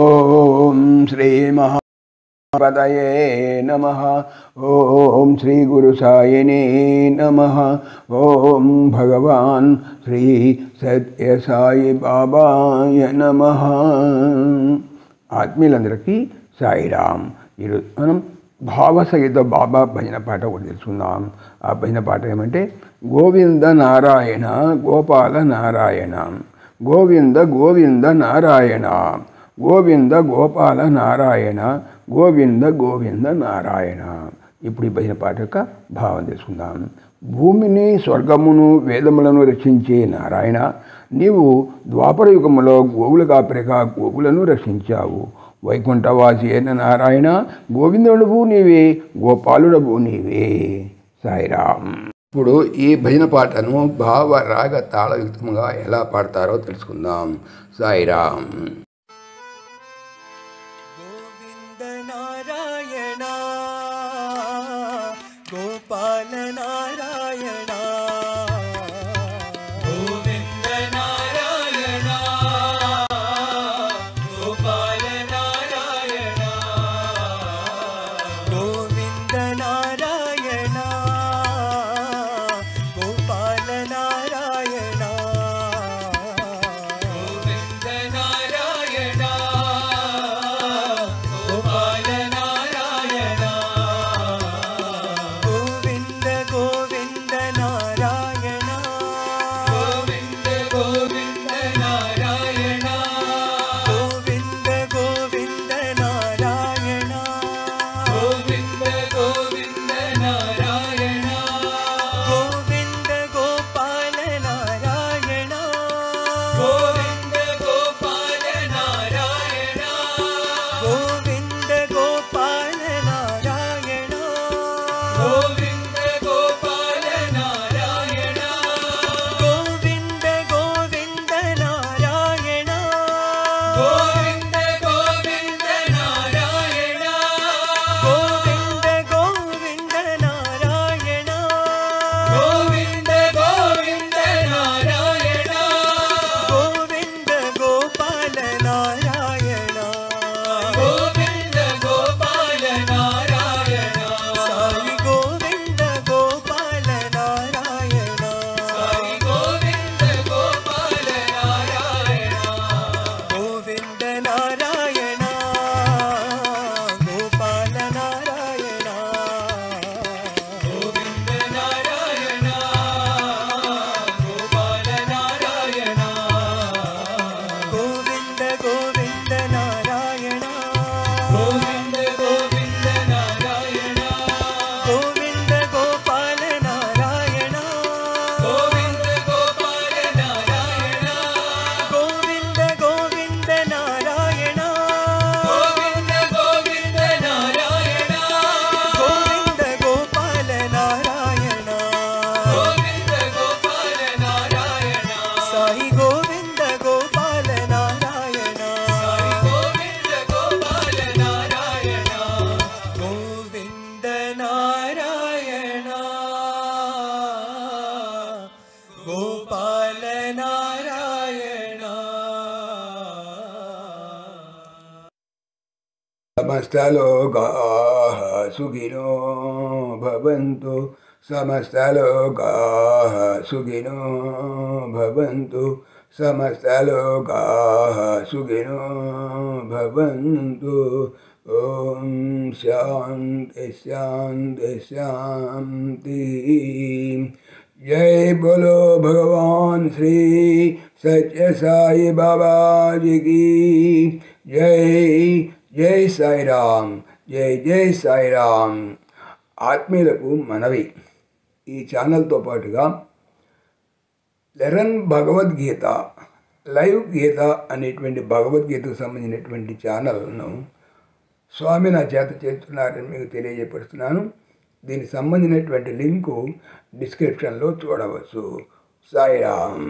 ఓం శ్రీ మహాపతయే నమః. ఓం శ్రీ గురు సాయినే నమః. ఓం భగవాన్ శ్రీ సత్య సాయి బాబాయ నమః. ఆత్మీయులందరికీ సాయిరామ్. ఈరోజు మనం భావసహిత బాబా భజన పాట ఒకటి తెలుసుకుందాం. ఆ భజన పాట ఏమంటే, గోవింద నారాయణ గోపాల నారాయణ, గోవింద గోవింద నారాయణ, గోవింద గోపాల నారాయణ, గోవింద గోవింద నారాయణ. ఇప్పుడు ఈ భజన పాట యొక్క భావం తెలుసుకుందాం. భూమిని స్వర్గమును వేదములను రక్షించే నారాయణ, నీవు ద్వాపర యుగములో గోవుల కాపరిగా గోవులను రక్షించావు. వైకుంఠవాసి అయిన నారాయణ, గోవిందుడవు నీవే, గోపాలుడవు నీవే. సాయిరామ్. ఇప్పుడు ఈ భజన పాటను భావ రాగ తాళయుక్తంగా ఎలా పాడతారో తెలుసుకుందాం. సాయిరామ్. గోవింద నారాయణ గోపాల నారాయణ, గోవింద నారాయణ గోపాల నారాయణ, గోవింద నారాయణ గోపాల నారాయణ, గోవింద నారాయణ గోపాల నారాయణ, గోవింద గోవింద నారాయణ, గోవింద గోవింద నారాయణ, గోవింద గోవింద నారాయణ, గోవింద గోవింద నారాయణ, గోవింద గోపాల నారాయణ, గోవింద గోపాల నారాయణ, గోవింద గోపాల నారాయణ, గోవింద గోపాల నారాయణ, గోవింద గోవింద నారాయణ, గోవింద గోవింద నారాయణ, గోవింద గోవింద నారాయణ, గోవింద గోవింద నారాయణ, గోవింద గోపాల నారాయణ, గోవింద గోపాల నారాయణ, సాయి గోవింద గోపాల నారాయణ, సాయి గోవింద గోపాల నారాయణ, గోవింద నారాయణ గోపాల నారాయణ, గోవింద నారాయణ గోపాల నారాయణ, గోవింద గోవింద నారాయణ, గోవింద గోవింద నారాయణ, గోవింద గోపాల నారాయణ, గోవింద గోపాల నారాయణ, గోవింద గోవింద నారాయణ, గోవింద గోవింద నారాయణ, గోవింద గోపాల నారాయణ, గోవింద గోపాల నారాయణ, సాయి గోవింద గోపాల నారాయణ, సాయి గోవింద గోపాల నారాయణ, గోవింద నారాయణ గోపాల నారాయణ. సమస్తలోకాః సుఖినో భవంతు, సమస్తలోకాః సుఖినో భవంతు, సమస్తలోకాః సుఖినో భవంతు. ఓం శాంతి శాంతి శాంతి. జై బోలో భగవాన్ శ్రీ సత్య సాయి బాబాజీకి జై. జై సాయిరామ్. జై జై సాయిరామ్. ఆత్మీయులకు మనవి, ఈ ఛానల్తో పాటుగా లెరన్ భగవద్గీత లైవ్ గీత అనేటువంటి భగవద్గీతకు సంబంధించినటువంటి ఛానల్ను స్వామి నా చేత చేస్తున్నారని మీకు తెలియజేపడుతున్నాను. దీనికి సంబంధించినటువంటి లింకు డిస్క్రిప్షన్లో చూడవచ్చు. సాయిరామ్.